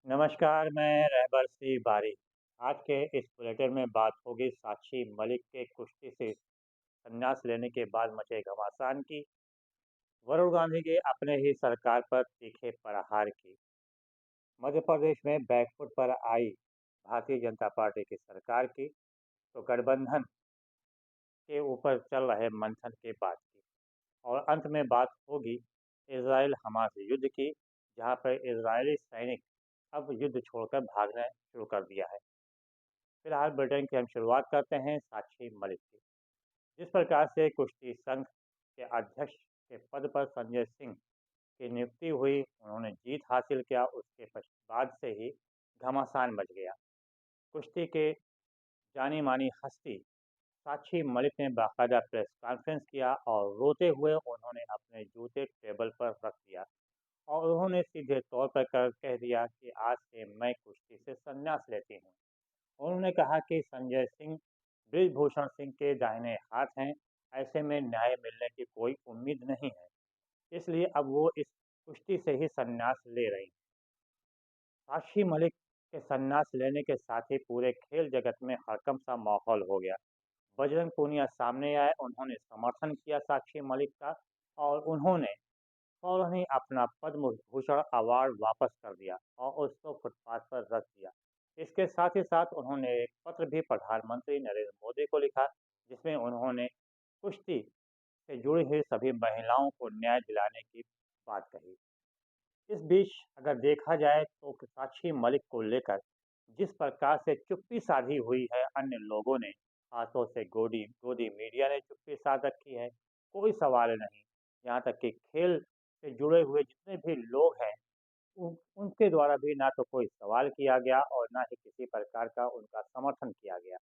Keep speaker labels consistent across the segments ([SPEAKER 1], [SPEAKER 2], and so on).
[SPEAKER 1] नमस्कार, मैं रहबर सिंह बारी। आज के इस बुलेटिन में बात होगी साक्षी मलिक के कुश्ती से संन्यास लेने के बाद मचे घमासान की, वरुण गांधी के अपने ही सरकार पर तीखे प्रहार की, मध्य प्रदेश में बैकफुट पर आई भारतीय जनता पार्टी की सरकार की, तो गठबंधन के ऊपर चल रहे मंथन के बाद की, और अंत में बात होगी इजराइल हमास युद्ध की, जहां पर इजरायली सैनिक अब युद्ध छोड़कर भागना शुरू कर दिया है। फिलहाल ब्रिटेन की हम शुरुआत करते हैं साक्षी मलिक की। जिस प्रकार से कुश्ती संघ के अध्यक्ष के पद पर संजय सिंह की नियुक्ति हुई, उन्होंने जीत हासिल किया, उसके बाद से ही घमासान मच गया। कुश्ती के जानी मानी हस्ती साक्षी मलिक ने बाकायदा प्रेस कॉन्फ्रेंस किया और रोते हुए उन्होंने अपने जूते टेबल पर रख दिया और उन्होंने सीधे तौर पर कह दिया कि आज से मैं कुश्ती से संन्यास लेती हूँ। उन्होंने कहा कि संजय सिंह बृजभूषण सिंह के दाहिने हाथ हैं, ऐसे में न्याय मिलने की कोई उम्मीद नहीं है, इसलिए अब वो इस कुश्ती से ही संन्यास ले रही हैं। साक्षी मलिक के संन्यास लेने के साथ ही पूरे खेल जगत में हड़कंप सा माहौल हो गया। बजरंग पूनिया सामने आए, उन्होंने समर्थन किया साक्षी मलिक का और उन्होंने फौरन ही अपना पद्म भूषण अवार्ड वापस कर दिया और उसको फुटपाथ पर रख दिया। इसके साथ ही साथ उन्होंने एक पत्र भी प्रधानमंत्री नरेंद्र मोदी को लिखा, जिसमें उन्होंने कुश्ती से जुड़ी हुई सभी महिलाओं को न्याय दिलाने की बात कही। इस बीच अगर देखा जाए तो साक्षी मलिक को लेकर जिस प्रकार से चुप्पी साधी हुई है अन्य लोगों ने, हाथों से गोदी गोदी मीडिया ने चुप्पी साध रखी है, कोई सवाल नहीं। यहाँ तक कि खेल से जुड़े हुए जितने भी लोग हैं, उनके द्वारा भी ना तो कोई सवाल किया गया और ना ही किसी प्रकार का उनका समर्थन किया गया।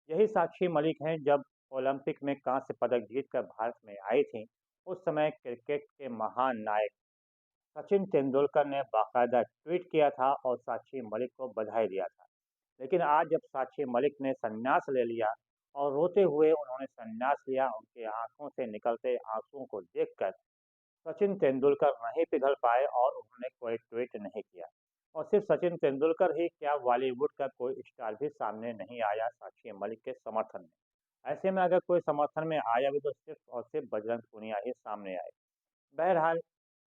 [SPEAKER 1] यही साक्षी मलिक हैं, जब ओलंपिक में कांस्य पदक जीतकर भारत में आई थीं, उस समय क्रिकेट के महान नायक सचिन तेंदुलकर ने बाकायदा ट्वीट किया था और साक्षी मलिक को बधाई दिया था। लेकिन आज जब साक्षी मलिक ने संन्यास ले लिया और रोते हुए उन्होंने संन्यास लिया, उनकी आंखों से निकलते आंसुओं को देखकर सचिन तेंदुलकर नहीं पिघल पाए और उन्होंने कोई ट्वीट नहीं किया। और सिर्फ सचिन तेंदुलकर ही क्या, बॉलीवुड का कोई स्टार भी सामने नहीं आया साक्षी मलिक के समर्थन में। ऐसे में अगर कोई समर्थन में आया भी तो सिर्फ और सिर्फ बजरंग पूनिया ही सामने आए। बहरहाल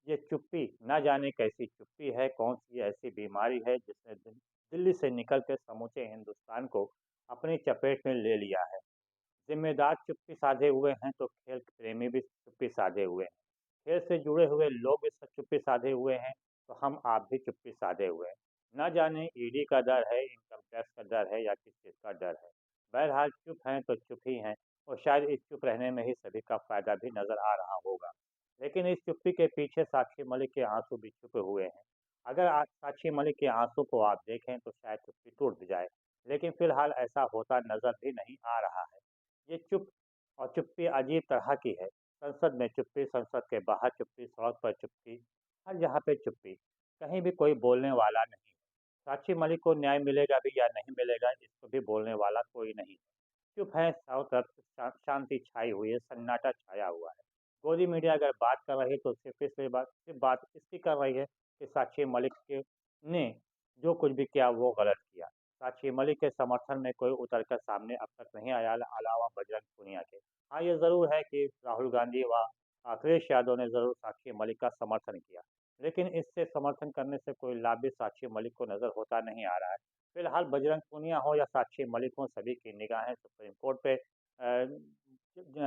[SPEAKER 1] ये चुप्पी ना जाने कैसी चुप्पी है, कौन सी ऐसी बीमारी है जिसने दिल्ली से निकल के समूचे हिंदुस्तान को अपनी चपेट में ले लिया है। जिम्मेदार चुप्पी साधे हुए हैं तो खेल प्रेमी भी चुप्पी साधे हुए हैं, खेल से जुड़े हुए लोग भी चुप्पी साधे हुए हैं, तो हम आप भी चुप्पी साधे हुए हैं। ना जाने ईडी का डर है, इनकम टैक्स का डर है या किस चीज़ का डर है। बहरहाल चुप हैं तो चुप ही हैं, और शायद इस चुप रहने में ही सभी का फायदा भी नजर आ रहा होगा। लेकिन इस चुप्पी के पीछे साक्षी मलिक के आंसू भी छुपे हुए हैं। अगर साक्षी मलिक के आंसू को आप देखें तो शायद चुप्पी टूट जाए, लेकिन फिलहाल ऐसा होता नजर भी नहीं आ रहा है। ये चुप और चुप्पी अजीब तरह की है। संसद में चुप्पी, संसद के बाहर चुप्पी, सड़क पर चुप्पी, हर जगह पे चुप्पी, कहीं भी कोई बोलने वाला नहीं है। साक्षी मलिक को न्याय मिलेगा भी या नहीं मिलेगा, इसको भी बोलने वाला कोई नहीं है। चुप है, चारों तरफ शांति छाई हुई है, सन्नाटा छाया हुआ है। गोदी मीडिया अगर बात कर रही है तो सिर्फ बात इसकी कर रही है कि साक्षी मलिक के ने जो कुछ भी किया वो गलत किया। साक्षी मलिक के समर्थन में कोई उतर कर सामने अब तक नहीं आया, अलावा बजरंग पूनिया के। हाँ, ये ज़रूर है कि राहुल गांधी व अखिलेश यादव ने ज़रूर साक्षी मलिक का समर्थन किया, लेकिन इससे समर्थन करने से कोई लाभ भी साक्षी मलिक को नज़र होता नहीं आ रहा है। फिलहाल बजरंग पूनिया हो या साक्षी मलिक हो, सभी की निगाहें सुप्रीम कोर्ट पे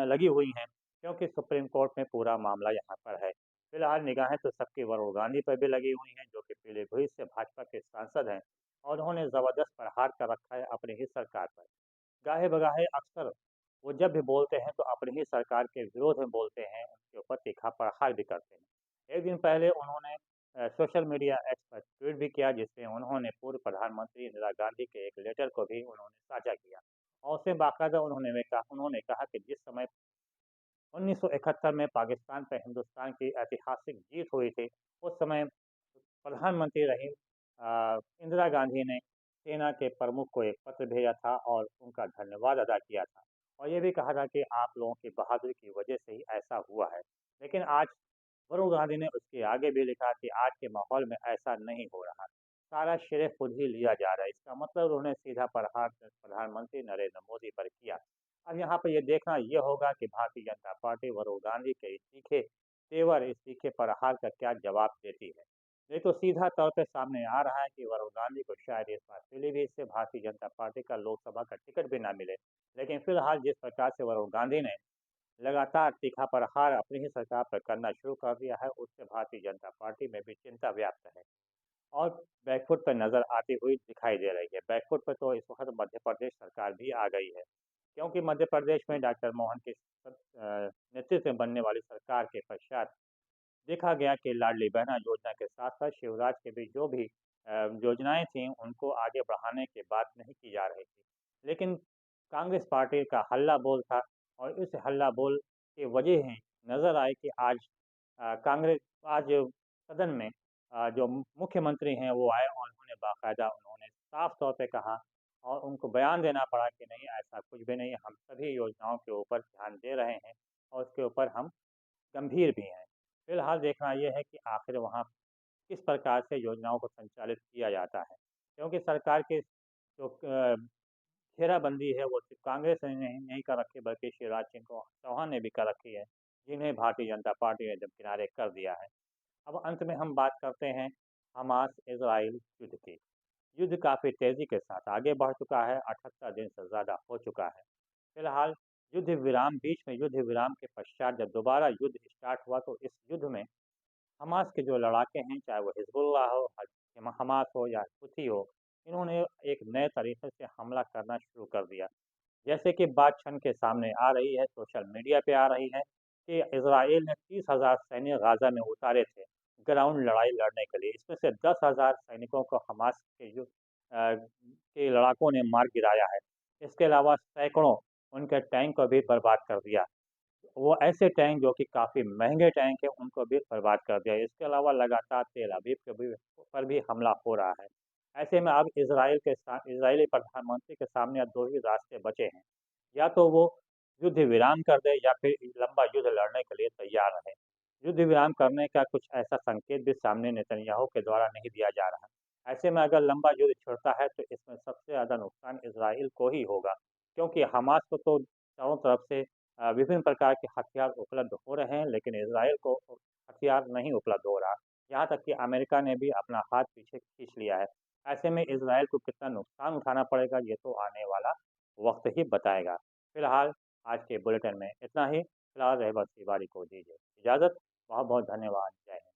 [SPEAKER 1] लगी हुई हैं, क्योंकि सुप्रीम कोर्ट में पूरा मामला यहाँ पर है। फिलहाल निगाहें तो सबकी वरुण गांधी पर भी लगी हुई हैं, जो कि पीलीभीत से भाजपा के सांसद हैं और उन्होंने ज़बरदस्त प्रहार कर रखा है अपनी ही सरकार पर। गाहे-बगाहे अक्सर वो जब भी बोलते हैं तो अपनी ही सरकार के विरोध में बोलते हैं, उनके ऊपर तीखा प्रहार भी करते हैं। एक दिन पहले उन्होंने सोशल मीडिया एक्स पर ट्वीट भी किया, जिसमें उन्होंने पूर्व प्रधानमंत्री इंदिरा गांधी के एक लेटर को भी उन्होंने साझा किया और उसमें बाकायदा उन्होंने कहा कि जिस समय 1971 में पाकिस्तान पर हिंदुस्तान की ऐतिहासिक जीत हुई थी, उस समय प्रधानमंत्री रही इंदिरा गांधी ने सेना के प्रमुख को एक पत्र भेजा था और उनका धन्यवाद अदा किया था और ये भी कहा था कि आप लोगों की बहादुरी की वजह से ही ऐसा हुआ है। लेकिन आज वरुण गांधी ने उसके आगे भी लिखा कि आज के माहौल में ऐसा नहीं हो रहा। सारा श्रेय खुद ही लिया जा रहा है। इसका मतलब उन्होंने सीधा प्रहार प्रधानमंत्री नरेंद्र मोदी पर किया। अब यहाँ पर ये देखना ये होगा कि भारतीय जनता पार्टी वरुण गांधी के इस तीखे तेवर, इस तीखे प्रहार का क्या जवाब देती है। नहीं तो सीधा तौर पे सामने आ रहा है कि वरुण गांधी को शायद इस बार पीलीभीत से भारतीय जनता पार्टी का लोकसभा का टिकट भी ना मिले। लेकिन फिलहाल जिस प्रकार से वरुण गांधी ने लगातार तीखा प्रहार अपनी ही सरकार पर करना शुरू कर दिया है, उससे भारतीय जनता पार्टी में भी चिंता व्याप्त है और बैकफुट पर नजर आती हुई दिखाई दे रही है। बैकफुट पर तो इस वक्त मध्य प्रदेश सरकार भी आ गई है, क्योंकि मध्य प्रदेश में डॉक्टर मोहन के नेतृत्व में बनने वाली सरकार के पश्चात देखा गया कि लाडली बहना योजना के साथ साथ शिवराज के भी जो भी योजनाएं थीं उनको आगे बढ़ाने की बात नहीं की जा रही थी। लेकिन कांग्रेस पार्टी का हल्ला बोल था और इस हल्ला बोल की वजह ही नजर आई कि आज कांग्रेस आज सदन में जो मुख्यमंत्री हैं वो आए और उन्होंने बाकायदा उन्होंने साफ तौर पे कहा और उनको बयान देना पड़ा कि नहीं, ऐसा कुछ भी नहीं, हम सभी योजनाओं के ऊपर ध्यान दे रहे हैं और उसके ऊपर हम गंभीर भी हैं। फिलहाल देखना ये है कि आखिर वहाँ किस प्रकार से योजनाओं को संचालित किया जाता है, क्योंकि सरकार की जो घेराबंदी है वो सिर्फ कांग्रेस ने नहीं कर रखी, बल्कि शिवराज सिंह चौहान ने भी कर रखी है, जिन्हें भारतीय जनता पार्टी ने जब किनारे कर दिया है। अब अंत में हम बात करते हैं हमास इजराइल युद्ध की। युद्ध काफ़ी तेज़ी के साथ आगे बढ़ चुका है, 78 दिन से ज़्यादा हो चुका है। फिलहाल युद्ध विराम बीच में युद्ध विराम के पश्चात जब दोबारा युद्ध स्टार्ट हुआ तो इस युद्ध में हमास के जो लड़ाके हैं, चाहे वो हिजबुल्लाह हो, हमास हो या हुती हो, इन्होंने एक नए तरीके से हमला करना शुरू कर दिया। जैसे कि बात छन के सामने आ रही है, सोशल मीडिया पे आ रही है कि इज़राइल ने 30,000 सैनिक गाज़ा में उतारे थे, ग्राउंड लड़ाई लड़ने के लिए। इसमें से 10,000 सैनिकों को हमास के लड़ाकों ने मार गिराया है। इसके अलावा सैकड़ों उनके टैंक को भी बर्बाद कर दिया। वो ऐसे टैंक जो कि काफ़ी महँगे टैंक हैं, उनको भी बर्बाद कर दिया। इसके अलावा लगातार तेल अवीव के भी पर भी हमला हो रहा है। ऐसे में अब इज़राइली प्रधानमंत्री के सामने अब 2 ही रास्ते बचे हैं। या तो वो युद्ध विराम कर दे या फिर लंबा युद्ध लड़ने के लिए तैयार रहे। युद्ध विराम करने का कुछ ऐसा संकेत भी सामने नेतन्याहू के द्वारा नहीं दिया जा रहा। ऐसे में अगर लंबा युद्ध छिड़ता है तो इसमें सबसे ज़्यादा नुकसान इज़राइल को ही होगा, क्योंकि हमास को तो चारों तरफ से विभिन्न प्रकार के हथियार उपलब्ध हो रहे हैं, लेकिन इज़राइल को हथियार नहीं उपलब्ध हो रहा। यहाँ तक कि अमेरिका ने भी अपना हाथ पीछे खींच लिया है। ऐसे में इज़राइल को कितना नुकसान उठाना पड़ेगा, ये तो आने वाला वक्त ही बताएगा। फिलहाल आज के बुलेटिन में इतना ही। फिलहाल रहबर तिवारी को दीजिए इजाज़त। बहुत बहुत धन्यवाद। जय हिंद।